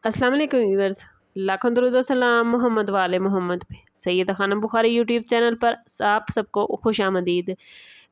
अस्सलाम वालेकुम व्यूअर्स, लाखों दरूद और सलाम मोहम्मद वाले मोहम्मद पे। सैयदा खानम बुखारी यूट्यूब चैनल पर आप सबको खुश आमदीद।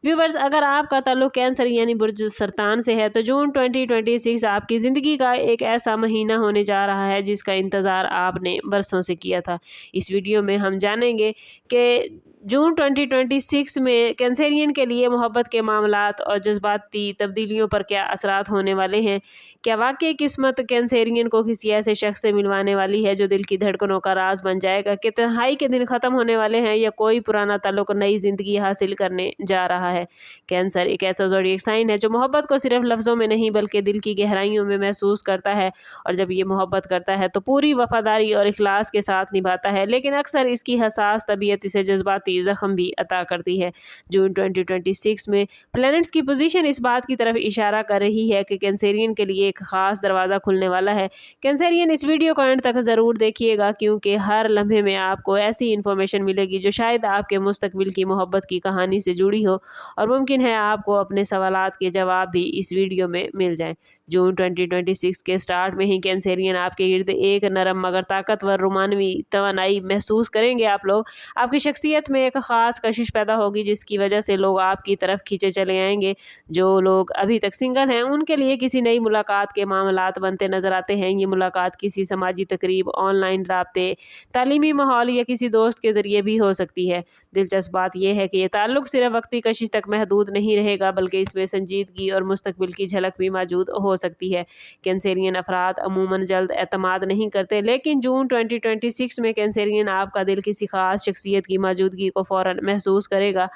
व्यूवर्स, अगर आपका ताल्लुक कैंसर यानी बुर्ज सरतान से है तो जून 2026 आपकी ज़िंदगी का एक ऐसा महीना होने जा रहा है जिसका इंतज़ार आपने बरसों से किया था। इस वीडियो में हम जानेंगे कि जून 2026 में कैंसरियन के लिए मोहब्बत के मामलात और जज्बाती तब्दीलियों पर क्या असरात होने वाले हैं। क्या वाकई किस्मत कैंसरियन को किसी ऐसे शख्स से मिलवाने वाली है जो दिल की धड़कनों का राज बन जाएगा। कि तन्हाई के दिन ख़त्म होने वाले हैं या कोई पुराना ताल्लुक नई ज़िंदगी हासिल करने जा रहा है। कैंसर एक ऐसा ज़ोडिएक साइन है जो मोहब्बत को सिर्फ लफ्ज़ों में नहीं बल्कि दिल की गहराइयों में महसूस करता है, और जब ये मोहब्बत करता है तो पूरी वफादारी और इखलास के साथ निभाता है। लेकिन अक्सर इसकी हसास तबीयत इसे जज्बाती ज़ख्म भी अता करती है। जून 2026 में प्लैनेट्स की पोजीशन इस बात की तरफ इशारा कर रही है कि कैंसरियन के लिए एक ख़ास दरवाज़ा खुलने वाला है। कैंसरियन, इस वीडियो को एंड तक ज़रूर देखिएगा क्योंकि हर लम्हे में आपको ऐसी इन्फॉर्मेशन मिलेगी जो शायद आपके मुस्तकबिल की मोहब्बत की कहानी से जुड़ी हो, और मुमकिन है आपको अपने सवालात के जवाब भी इस वीडियो में मिल जाएं। जून 2026 के स्टार्ट में ही कैंसरियन आपके गिर्द एक नरम मगर ताकतवर रोमानवी तवानाई महसूस करेंगे। आप लोग, आपकी शख्सियत में एक ख़ास कशिश पैदा होगी जिसकी वजह से लोग आपकी तरफ खींचे चले आएंगे। जो लोग अभी तक सिंगल हैं उनके लिए किसी नई मुलाकात के मामलात बनते नजर आते हैं। ये मुलाकात किसी समाजी तकरीब, ऑनलाइन राब्ते, तालीमी माहौल या किसी दोस्त के ज़रिए भी हो सकती है। दिलचस्प बात यह है कि ये ताल्लुक सिर्फ वक्ती कशिश तक महदूद नहीं रहेगा बल्कि इसमें संजीदगी और मुस्तकबिल की झलक भी मौजूद हो सकती है। कैंसरियन अफराद अमूमन जल्द एतमाद नहीं करते, लेकिन जून 2026 में कैंसरियन आपका दिल किसी खास शख्सियत की मौजूदगी को फ़ौरन महसूस करेगा।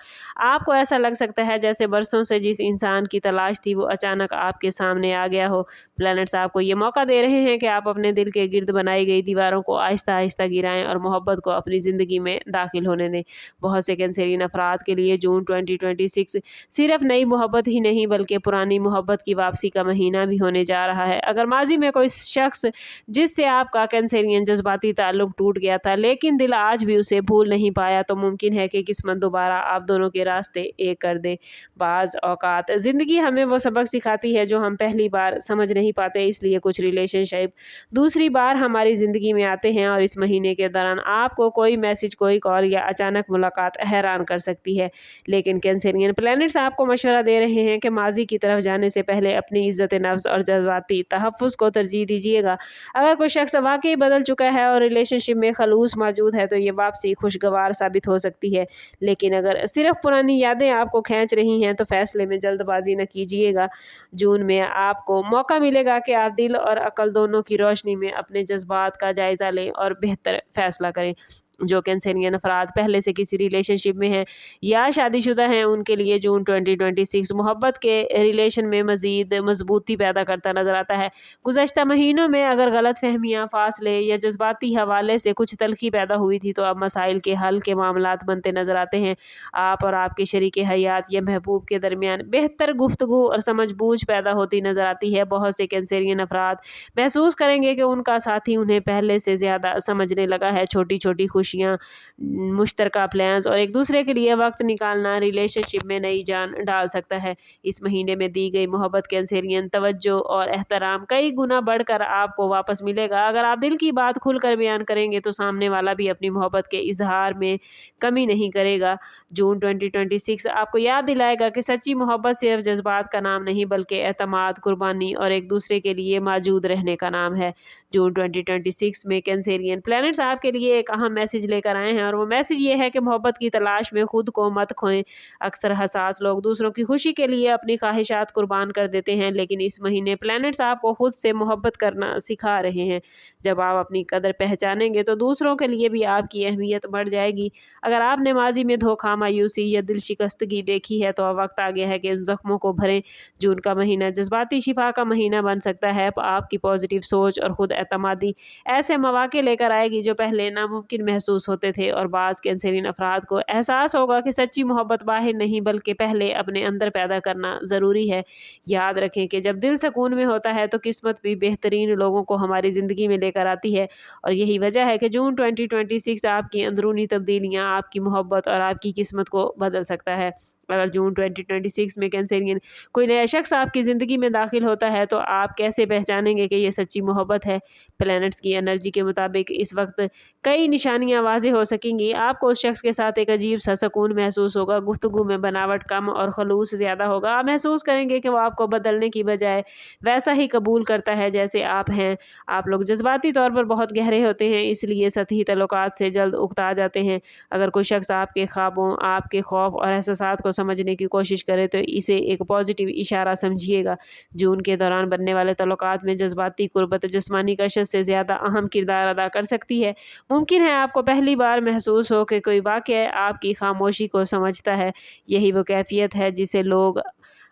आपको ऐसा लग सकता है जैसे बरसों से जिस इंसान की तलाश थी वो अचानक आपके सामने आ गया हो। प्लैनेट्स आपको ये मौका दे रहे हैं कि आप अपने दिल के गिर्द बनाई गई दीवारों को आहिस्ता आहिस्ता गिराएं और मोहब्बत को अपनी ज़िंदगी में दाखिल होने दें। बहुत से कैंसरियन अफराद के लिए जून 2026 सिर्फ नई मोहब्बत ही नहीं बल्कि पुरानी मोहब्बत की वापसी का महीना भी होने जा रहा है। अगर माजी में कोई शख्स जिससे आपका कैंसरियन जज्बाती ताल्लुक टूट गया था लेकिन दिल आज भी उसे भूल नहीं पाया, तो मुमकिन है कि किस्मत दोबारा आप दोनों के रास्ते एक कर दे। बाज़ औकात ज़िंदगी हमें वो सबक सिखाती है जो हम पहली बार समझ नहीं पाते, इसलिए कुछ रिलेशनशिप दूसरी बार हमारी ज़िंदगी में आते हैं और इस महीने के दौरान आपको कोई मैसेज, कोई कॉल या अचानक मुलाकात हैरान कर सकती है। लेकिन कैंसरियन प्लैनेट्स आपको मशवरा दे रहे हैं कि माजी की तरफ जाने से पहले अपनी इज्जत नफ्स और जज्बाती तहफ़्फ़ुज़ को तरजीह दीजिएगा। अगर कोई शख्स वाकई बदल चुका है और रिलेशनशिप में खलूस मौजूद है तो ये वापसी खुशगवार साबित हो सकती है। लेकिन अगर सिर्फ पुरानी यादें आपको खींच रही हैं तो फैसले में जल्दबाजी न कीजिएगा। जून में आपको मौका मिलेगा कि आप दिल और अकल दोनों की रोशनी में अपने जज्बात का जायज़ा लें और बेहतर फैसला करें। जो कैंसरियन अफराद पहले से किसी रिलेशनशिप में हैं या शादीशुदा हैं उनके लिए जून 2026 मोहब्बत के रिलेशन में मज़ीद मजबूती पैदा करता नज़र आता है। गुज़श्ता महीनों में अगर गलत फहमियाँ, फासले या जज्बाती हवाले से कुछ तलखी पैदा हुई थी तो अब मसाइल के हल के मामलात बनते नज़र आते हैं। आप और आपके शरीक हयात या महबूब के दरमियान बेहतर गुफ्तगू और समझ बूझ पैदा होती नज़र आती है। बहुत से कैंसरियन अफराद महसूस करेंगे कि उनका साथी उन्हें पहले से ज़्यादा समझने लगा है। छोटी छोटी खुशियाँ, मुश्तरका प्लान्स और एक दूसरे के लिए वक्त निकालना रिलेशनशिप में नई जान डाल सकता है। इस महीने में दी गई मोहब्बत कैंसरियन तवज्जो और एहतराम कई गुना बढ़कर आपको वापस मिलेगा। अगर आप दिल की बात खुलकर बयान करेंगे तो सामने वाला भी अपनी मोहब्बत के इजहार में कमी नहीं करेगा। जून 2026 आपको याद दिलाएगा कि सच्ची मोहब्बत सिर्फ जज्बात का नाम नहीं बल्कि एतमाद, कुर्बानी और एक दूसरे के लिए मौजूद रहने का नाम है। जून 2026 में कैंसरियन प्लैनेट्स आपके लिए एक अहम मैसेज लेकर आए हैं, और वो मैसेज ये है कि मोहब्बत की तलाश में खुद को मत खोएं। अक्सर हसास लोग दूसरों की खुशी के लिए अपनी ख्वाहिशात कुर्बान कर देते हैं, लेकिन इस महीने प्लैनेट्स आपको खुद से मोहब्बत करना सिखा रहे हैं। जब आप अपनी कदर पहचानेंगे तो दूसरों के लिए भी आपकी अहमियत बढ़ जाएगी। अगर आपने माजी में धोखा, मायूसी या दिल शिकस्तगी देखी है तो अब वक्त आ गया है कि उन जख्मों को भरें। जून का महीना जज्बाती शिफा का महीना बन सकता है। आपकी पॉजिटिव सोच और खुद एतमादी ऐसे मौके लेकर आएगी जो पहले नामुमकिन महसूस होते थे, और बाज़ कैंसरियन अफराद को एहसास होगा कि सच्ची मोहब्बत बाहर नहीं बल्कि पहले अपने अंदर पैदा करना ज़रूरी है। याद रखें कि जब दिल सुकून में होता है तो किस्मत भी बेहतरीन लोगों को हमारी ज़िंदगी में लेकर आती है, और यही वजह है कि जून 2026 आपकी अंदरूनी तब्दीलियाँ, आपकी मोहब्बत और आपकी किस्मत को बदल सकता है। اگر جون 2026 میں کینسرین کوئی نیا شخص آپ کی زندگی میں داخل ہوتا ہے تو آپ کیسے پہچانیں گے کہ یہ سچی محبت ہے؟ پلینٹس کی انرجی کے مطابق اس وقت کئی نشانیاں واضح ہو سکیں گی۔ آپ کو اس شخص کے ساتھ ایک عجیب سا سکون محسوس ہوگا، گفتگو میں بناوٹ کم اور خلوص زیادہ ہوگا۔ آپ محسوس کریں گے کہ وہ آپ کو بدلنے کی بجائے ویسا ہی قبول کرتا ہے جیسے آپ ہیں۔ آپ لوگ جذباتی طور پر بہت گہرے ہوتے ہیں، اس لیے سطحی تعلقات سے جلد اکتا جاتے ہیں۔ اگر کوئی شخص آپ کے خوابوں، آپ کے خوف اور احساسات کو سمجھنے کی کوشش کرے تو اسے ایک پازیٹیو اشارہ سمجھیے گا۔ جون کے دوران بننے والے تعلقات میں جذباتی قربت جسمانی کشش سے زیادہ اہم کردار ادا کر سکتی ہے۔ ممکن ہے آپ کو پہلی بار محسوس ہو کہ کوئی واقعہ آپ کی خاموشی کو سمجھتا ہے۔ یہی وہ کیفیت ہے جسے لوگ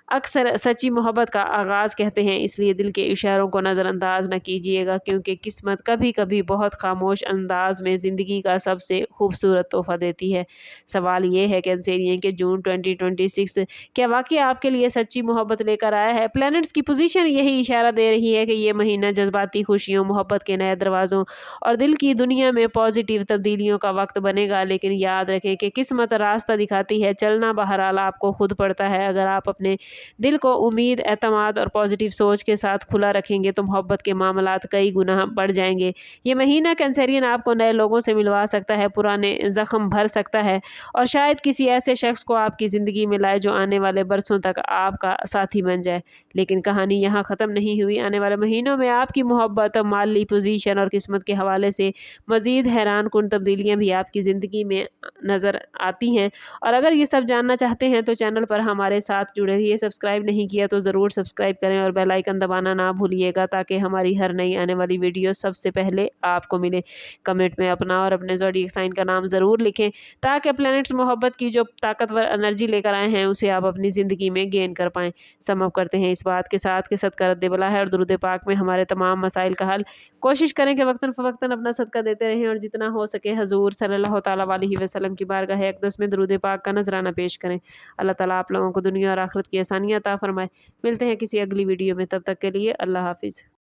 اکثر سچی محبت کا آغاز کہتے ہیں، اس لیے دل کے اشاروں کو نظر انداز نہ کیجیے گا، کیونکہ قسمت کبھی کبھی بہت خاموش انداز میں زندگی کا سب سے خوبصورت تحفہ دیتی ہے۔ سوال یہ ہے کینسیرین کہ جون 2026 کیا واقعی آپ کے لیے سچی محبت لے کر آیا ہے؟ پلینٹس کی پوزیشن یہی اشارہ دے رہی ہے کہ یہ مہینہ جذباتی خوشیوں، محبت کے نئے دروازوں اور دل کی دنیا میں پازیٹیو تبدیلیوں کا وقت بنے گا۔ لیکن یاد رکھیں کہ قسمت راستہ دکھاتی ہے، چلنا بہرحال آپ کو خود پڑتا ہے۔ اگر آپ اپنے دل کو امید، اعتماد اور پازیٹیو سوچ کے ساتھ کھلا رکھیں گے تو محبت کے معاملات کئی گنا بڑھ جائیں گے۔ یہ مہینہ کینسرین آپ کو نئے لوگوں سے ملوا سکتا ہے، پرانے زخم بھر سکتا ہے اور شاید کسی ایسے شخص کو آپ کی زندگی میں لائے جو آنے والے برسوں تک آپ کا ساتھی بن جائے۔ لیکن کہانی یہاں ختم نہیں ہوئی۔ آنے والے مہینوں میں آپ کی محبت، مالی پوزیشن اور قسمت کے حوالے سے مزید حیران کن تبدیلیاں بھی آپ کی زندگی میں نظر آتی ہیں۔ اور اگر یہ سب جاننا چاہتے ہیں تو چینل پر ہمارے ساتھ جڑے رہیے۔ سبسکرائب نہیں کیا تو ضرور سبسکرائب کریں اور بیل آئیکن دبانا نہ بھولیے گا تاکہ ہماری ہر نئی آنے والی ویڈیو سب سے پہلے آپ کو ملے۔ کمنٹ میں اپنا اور اپنے زوڈیک سائن کا نام ضرور لکھیں تاکہ پلینٹس محبت کی جو طاقتور انرجی لے کر آئے ہیں اسے آپ اپنی زندگی میں گین کر پائیں۔ سم اپ کرتے ہیں اس بات کے ساتھ کہ صدقہ رد بلا ہے اور درود پاک میں ہمارے تمام مسائل کا حل۔ کوشش کریں کہ وقتاً فوقتاً اپنا صدقہ دیتے رہیں اور جتنا ہو سکے حضور صلی اللہ تعالیٰ علیہ وسلم کی بارگاہ اقدس میں درود پاک کا نذرانہ پیش کریں۔ اللہ تعالیٰ آپ لوگوں کو دنیا اور آخرت کی آسانیاں عطا فرمائے۔ ملتے ہیں کسی اگلی ویڈیو میں، تب تک کے لیے اللہ حافظ۔